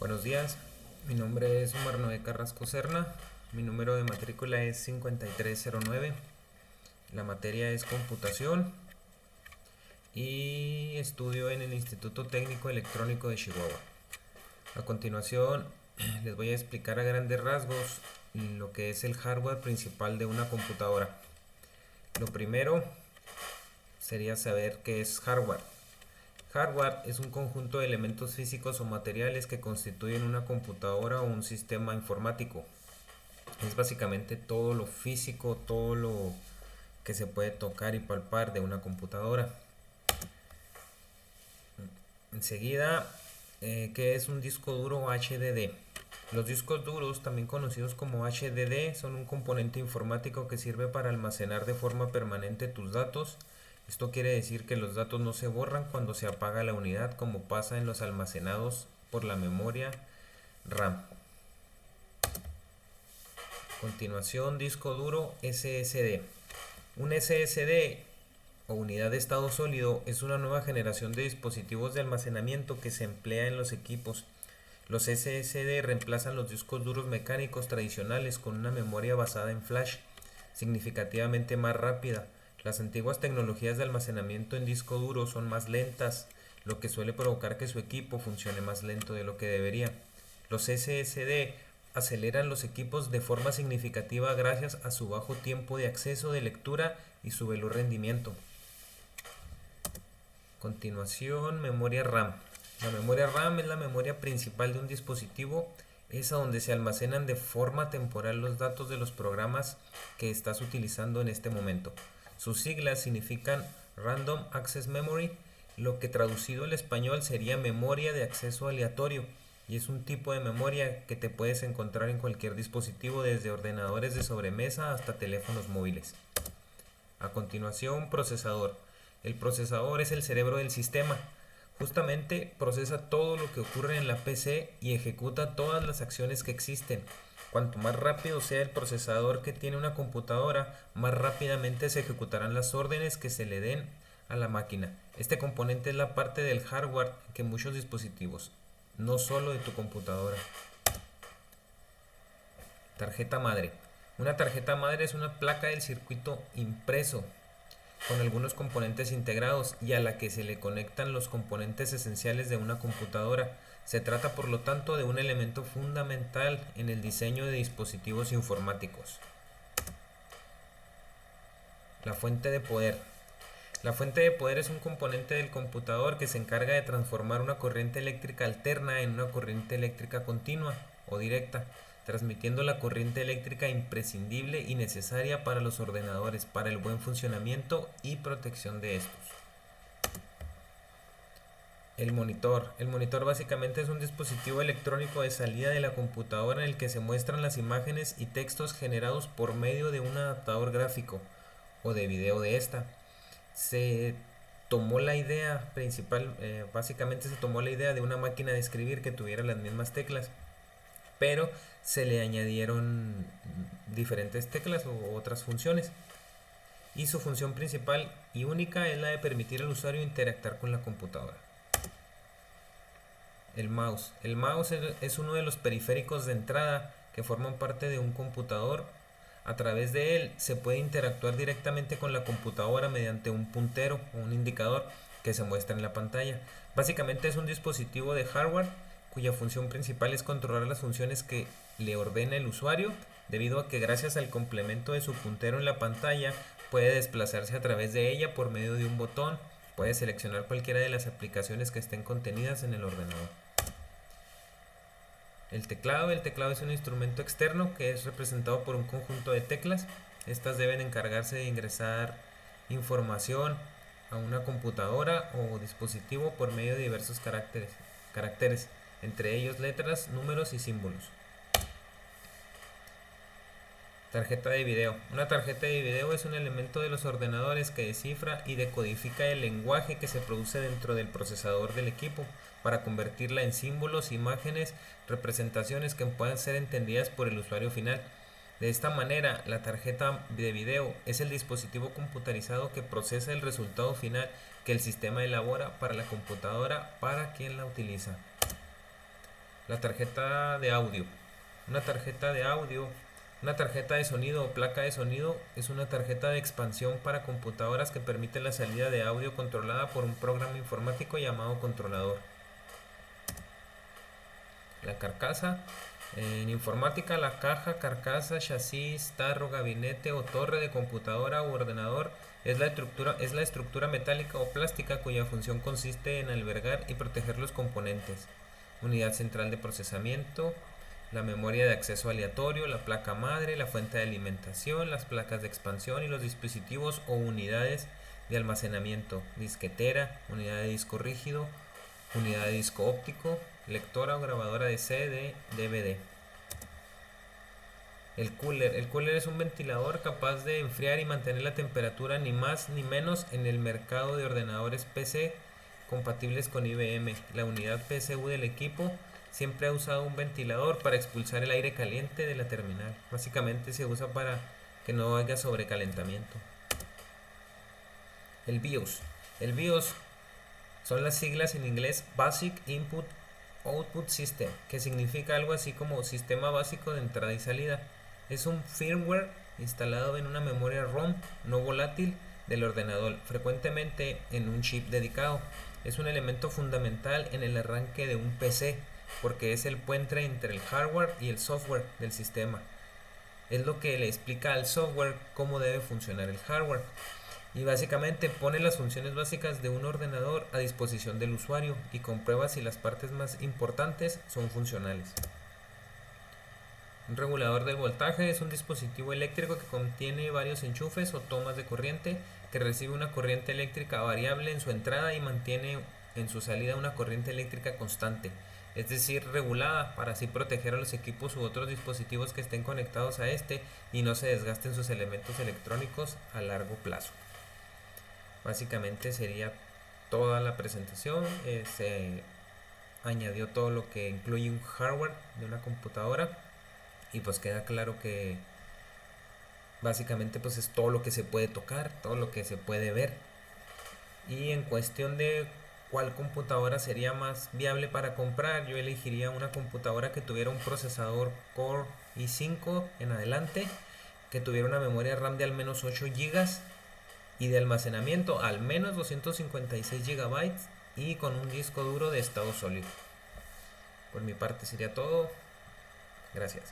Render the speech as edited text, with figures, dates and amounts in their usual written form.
Buenos días, mi nombre es Omar Noé Carrasco Serna, mi número de matrícula es 5309, la materia es computación y estudio en el Instituto Técnico Electrónico de Chihuahua. A continuación les voy a explicar a grandes rasgos lo que es el hardware principal de una computadora. Lo primero sería saber qué es hardware. Hardware es un conjunto de elementos físicos o materiales que constituyen una computadora o un sistema informático. Es básicamente todo lo físico, todo lo que se puede tocar y palpar de una computadora. Enseguida, ¿qué es un disco duro o HDD? Los discos duros, también conocidos como HDD, son un componente informático que sirve para almacenar de forma permanente tus datos. Esto quiere decir que los datos no se borran cuando se apaga la unidad, como pasa en los almacenados por la memoria RAM. Continuación, disco duro SSD. Un SSD o unidad de estado sólido es una nueva generación de dispositivos de almacenamiento que se emplea en los equipos. Los SSD reemplazan los discos duros mecánicos tradicionales con una memoria basada en flash, significativamente más rápida. Las antiguas tecnologías de almacenamiento en disco duro son más lentas, lo que suele provocar que su equipo funcione más lento de lo que debería. Los SSD aceleran los equipos de forma significativa gracias a su bajo tiempo de acceso de lectura y su veloz rendimiento. Continuación, memoria RAM. La memoria RAM es la memoria principal de un dispositivo, es a donde se almacenan de forma temporal los datos de los programas que estás utilizando en este momento. Sus siglas significan Random Access Memory, lo que traducido al español sería memoria de acceso aleatorio, y es un tipo de memoria que te puedes encontrar en cualquier dispositivo, desde ordenadores de sobremesa hasta teléfonos móviles. A continuación, procesador. El procesador es el cerebro del sistema. Justamente procesa todo lo que ocurre en la PC y ejecuta todas las acciones que existen. Cuanto más rápido sea el procesador que tiene una computadora, más rápidamente se ejecutarán las órdenes que se le den a la máquina. Este componente es la parte del hardware que muchos dispositivos, no solo de tu computadora. Tarjeta madre. Una tarjeta madre es una placa del circuito impreso con algunos componentes integrados y a la que se le conectan los componentes esenciales de una computadora. Se trata por lo tanto de un elemento fundamental en el diseño de dispositivos informáticos. La fuente de poder. La fuente de poder es un componente del computador que se encarga de transformar una corriente eléctrica alterna en una corriente eléctrica continua o directa, transmitiendo la corriente eléctrica imprescindible y necesaria para los ordenadores, para el buen funcionamiento y protección de estos. El monitor. El monitor básicamente es un dispositivo electrónico de salida de la computadora en el que se muestran las imágenes y textos generados por medio de un adaptador gráfico o de video de esta. Se tomó la idea principal, básicamente se tomó la idea de una máquina de escribir que tuviera las mismas teclas, pero se le añadieron diferentes teclas o otras funciones, y su función principal y única es la de permitir al usuario interactuar con la computadora. El mouse. El mouse es uno de los periféricos de entrada que forman parte de un computador. A través de él se puede interactuar directamente con la computadora mediante un puntero o un indicador que se muestra en la pantalla. Básicamente es un dispositivo de hardware cuya función principal es controlar las funciones que le ordena el usuario, debido a que gracias al complemento de su puntero en la pantalla puede desplazarse a través de ella por medio de un botón. Puede seleccionar cualquiera de las aplicaciones que estén contenidas en el ordenador. El teclado es un instrumento externo que es representado por un conjunto de teclas. Estas deben encargarse de ingresar información a una computadora o dispositivo por medio de diversos caracteres, entre ellos letras, números y símbolos. Tarjeta de video. Una tarjeta de video es un elemento de los ordenadores que descifra y decodifica el lenguaje que se produce dentro del procesador del equipo para convertirla en símbolos, imágenes, representaciones que puedan ser entendidas por el usuario final. De esta manera, la tarjeta de video es el dispositivo computarizado que procesa el resultado final que el sistema elabora para la computadora para quien la utiliza. La tarjeta de audio. Una tarjeta de audio, una tarjeta de sonido o placa de sonido es una tarjeta de expansión para computadoras que permite la salida de audio controlada por un programa informático llamado controlador. La carcasa. En informática, la caja, carcasa, chasis, tarro, gabinete o torre de computadora u ordenador es la estructura metálica o plástica cuya función consiste en albergar y proteger los componentes. Unidad central de procesamiento, la memoria de acceso aleatorio, la placa madre, la fuente de alimentación, las placas de expansión y los dispositivos o unidades de almacenamiento, disquetera, unidad de disco rígido, unidad de disco óptico, lectora o grabadora de CD, DVD. El cooler. El cooler es un ventilador capaz de enfriar y mantener la temperatura ni más ni menos en el mercado de ordenadores PC compatibles con IBM. La unidad PSU del equipo siempre ha usado un ventilador para expulsar el aire caliente de la terminal. Básicamente se usa para que no haya sobrecalentamiento. El BIOS. El BIOS son las siglas en inglés Basic Input Output System, que significa algo así como sistema básico de entrada y salida. Es un firmware instalado en una memoria ROM no volátil del ordenador, frecuentemente en un chip dedicado. Es un elemento fundamental en el arranque de un PC, porque es el puente entre el hardware y el software del sistema. Es lo que le explica al software cómo debe funcionar el hardware. Y básicamente pone las funciones básicas de un ordenador a disposición del usuario y comprueba si las partes más importantes son funcionales. Un regulador de voltaje es un dispositivo eléctrico que contiene varios enchufes o tomas de corriente que recibe una corriente eléctrica variable en su entrada y mantiene en su salida una corriente eléctrica constante, es decir, regulada, para así proteger a los equipos u otros dispositivos que estén conectados a este y no se desgasten sus elementos electrónicos a largo plazo. Básicamente sería toda la presentación. Se añadió todo lo que incluye un hardware de una computadora y pues queda claro que básicamente pues es todo lo que se puede tocar, todo lo que se puede ver. Y en cuestión de cuál computadora sería más viable para comprar, yo elegiría una computadora que tuviera un procesador Core i5 en adelante, que tuviera una memoria RAM de al menos 8 GB y de almacenamiento al menos 256 GB y con un disco duro de estado sólido. Por mi parte sería todo. Gracias.